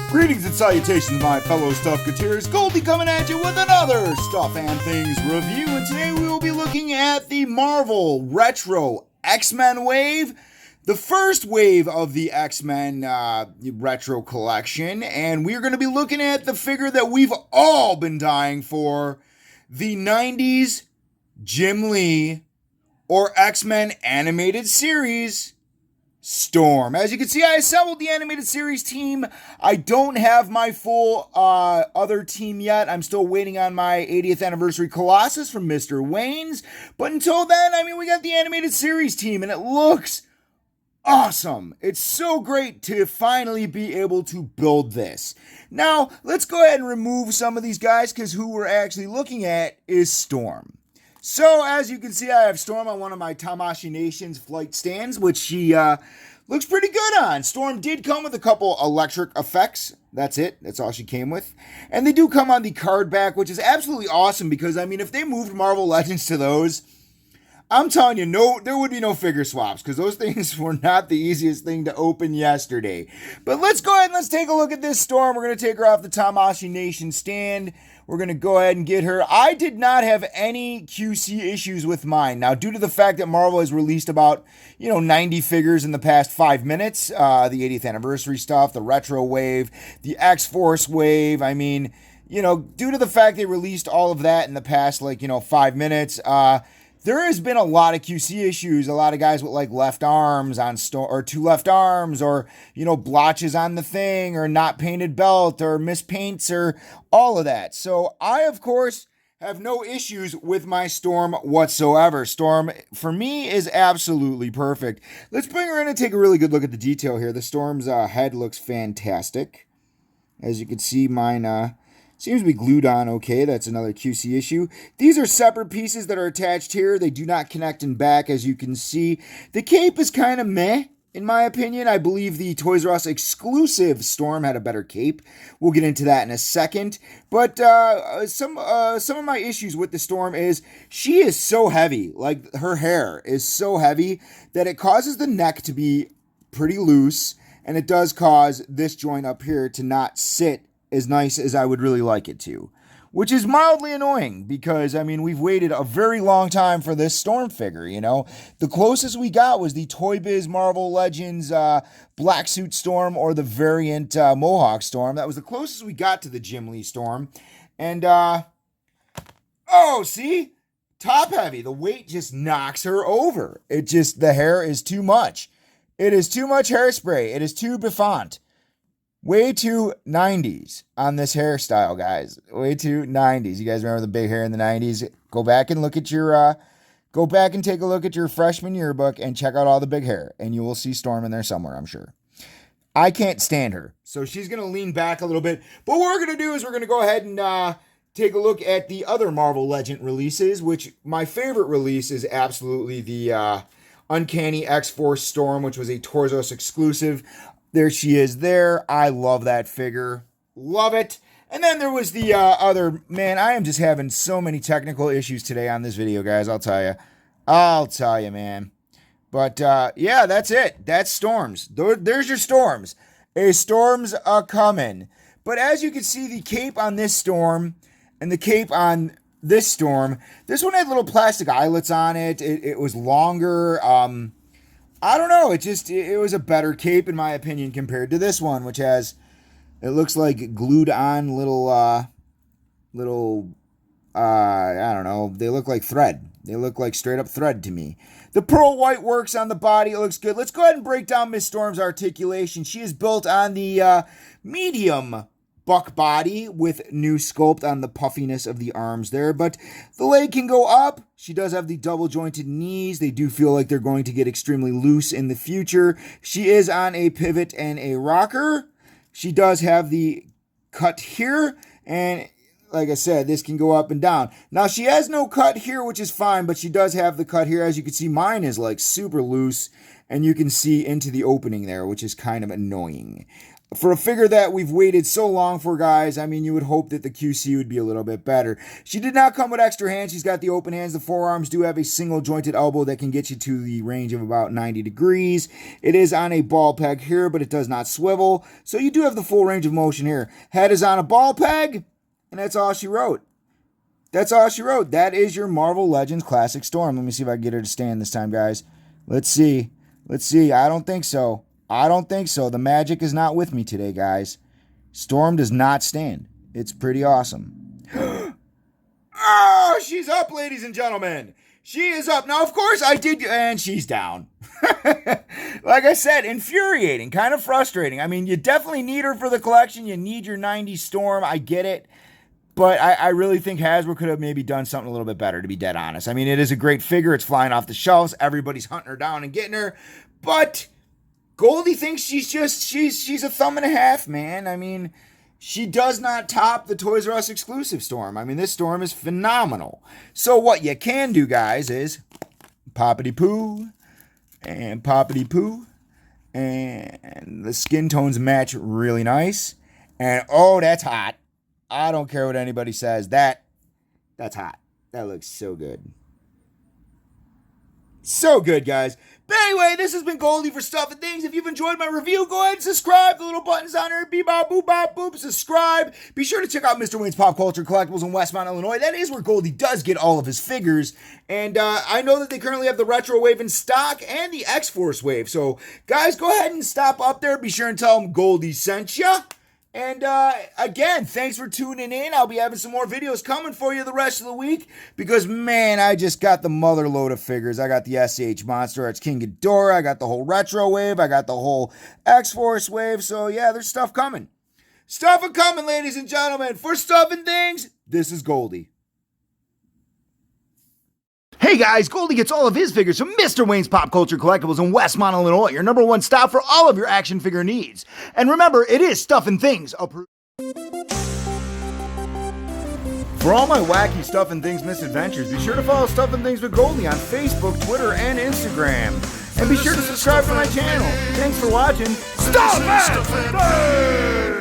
Greetings and salutations, my fellow Stuffketeers. Goldy coming at you with another Stuff and Things review, and today we will be looking at the Marvel Retro X-Men wave, the first wave of the X-Men Retro collection, and we're going to be looking at the figure that we've all been dying for, the 90s Jim Lee or X-Men animated series, Storm. As you can see, I assembled the animated series team. I don't have my full other team yet. I'm still waiting on my 80th anniversary Colossus from Mr. Wayne's. But until then, we got the animated series team, and it looks awesome. It's so great to finally be able to build this. Now, let's go ahead and remove some of these guys, because who we're actually looking at is Storm. So, as you can see, I have Storm on one of my Tamashii Nations flight stands, which she looks pretty good on. Storm did come with a couple electric effects. That's it. That's all she came with. And they do come on the card back, which is absolutely awesome because, if they moved Marvel Legends to those, I'm telling you, there would be no figure swaps because those things were not the easiest thing to open yesterday. But let's go ahead and let's take a look at this Storm. We're going to take her off the Tamashii Nation stand. We're going to go ahead and get her. I did not have any QC issues with mine. Now, due to the fact that Marvel has released about, 90 figures in the past 5 minutes, the 80th anniversary stuff, the Retro wave, the X-Force wave, due to the fact they released all of that in the past, 5 minutes, there has been a lot of QC issues. A lot of guys with left arms on or two left arms, or blotches on the thing, or not painted belt, or mispaints, or all of that. So I, of course, have no issues with my Storm whatsoever. Storm, for me, is absolutely perfect. Let's bring her in and take a really good look at the detail here. The Storm's head looks fantastic. As you can see, mine seems to be glued on okay. That's another QC issue. These are separate pieces that are attached here. They do not connect in back, as you can see. The cape is kind of meh, in my opinion. I believe the Toys R Us exclusive Storm had a better cape. We'll get into that in a second. But some of my issues with the Storm is she is so heavy. Her hair is so heavy that it causes the neck to be pretty loose. And it does cause this joint up here to not sit as nice as I would really like it to, which is mildly annoying because, we've waited a very long time for this Storm figure, The closest we got was the Toy Biz Marvel Legends Black Suit Storm, or the variant Mohawk Storm. That was the closest we got to the Jim Lee Storm. And, see? Top heavy. The weight just knocks her over. The hair is too much. It is too much hairspray. It is too bouffant. Way too 90s on this hairstyle, guys. Way too 90s. You guys remember the big hair in the 90s? Go back and take a look at your freshman yearbook and check out all the big hair, and you will see Storm in there somewhere, I'm sure. I can't stand her, so she's going to lean back a little bit. But what we're going to do is we're going to go ahead and take a look at the other Marvel Legend releases, which my favorite release is absolutely the Uncanny X-Force Storm, which was a Toys R Us exclusive. There she is there. I love that figure. Love it. And then there was the other, man, I am just having so many technical issues today on this video, guys. I'll tell you, man. But, yeah, that's it. That's Storms. There's your Storms. A Storm's a-coming. But as you can see, the cape on this Storm and the cape on this Storm, this one had little plastic eyelets on it. It was longer. I don't know. It was a better cape, in my opinion, compared to this one, which it looks like glued on little, I don't know. They look like thread. They look like straight up thread to me. The pearl white works on the body. It looks good. Let's go ahead and break down Miss Storm's articulation. She is built on the medium buck body with new sculpt on the puffiness of the arms there, but the leg can go up. She does have the double jointed knees. They do feel like they're going to get extremely loose in the future. She is on a pivot and a rocker. She does have the cut here, and like I said, this can go up and down. Now, she has no cut here, which is fine, but she does have the cut here. As you can see, mine is super loose, and you can see into the opening there, which is kind of annoying. For a figure that we've waited so long for, guys, I mean, you would hope that the QC would be a little bit better. She did not come with extra hands. She's got the open hands. The forearms do have a single jointed elbow that can get you to the range of about 90 degrees. It is on a ball peg here, but it does not swivel. So you do have the full range of motion here. Head is on a ball peg, and that's all she wrote. That's all she wrote. That is your Marvel Legends Classic Storm. Let me see if I can get her to stand this time, guys. Let's see. I don't think so. The magic is not with me today, guys. Storm does not stand. It's pretty awesome. Oh, she's up, ladies and gentlemen. She is up. Now, of course, I did, and she's down. Like I said, infuriating, kind of frustrating. I mean, you definitely need her for the collection. You need your 90s Storm. I get it. But I really think Hasbro could have maybe done something a little bit better, to be dead honest. I mean, it is a great figure. It's flying off the shelves. Everybody's hunting her down and getting her. But Goldy thinks she's a thumb and a half, man. I mean, she does not top the Toys R Us exclusive Storm. I mean, this Storm is phenomenal. So what you can do, guys, is poppity poo and poppity poo. And the skin tones match really nice. And oh, that's hot. I don't care what anybody says. That's hot. That looks so good. So good, guys. But anyway, this has been Goldy for Stuff and Things. If you've enjoyed my review, go ahead and subscribe. The little button's on there. Bebop, boop, bop, boop. Subscribe. Be sure to check out Mr. Wayne's Pop Culture Collectibles in Westmont, Illinois. That is where Goldy does get all of his figures. And I know that they currently have the Retro Wave in stock and the X-Force Wave. So, guys, go ahead and stop up there. Be sure and tell them Goldy sent ya. And again, thanks for tuning in. I'll be having some more videos coming for you the rest of the week because, man, I just got the mother load of figures. I got the SH Monster, it's King Ghidorah, I got the whole Retro Wave, I got the whole X-Force Wave. So, yeah, there's stuff coming. Stuff coming, ladies and gentlemen. For Stuff and Things, this is Goldy. Hey guys, Goldy gets all of his figures from Mr. Wayne's Pop Culture Collectibles in Westmont, Illinois, your number one stop for all of your action figure needs. And remember, it is Stuff and Things approved. For all my wacky Stuff and Things misadventures, be sure to follow Stuff and Things with Goldy on Facebook, Twitter, and Instagram. And be sure to subscribe to my channel. Thanks for watching Stuff and Things!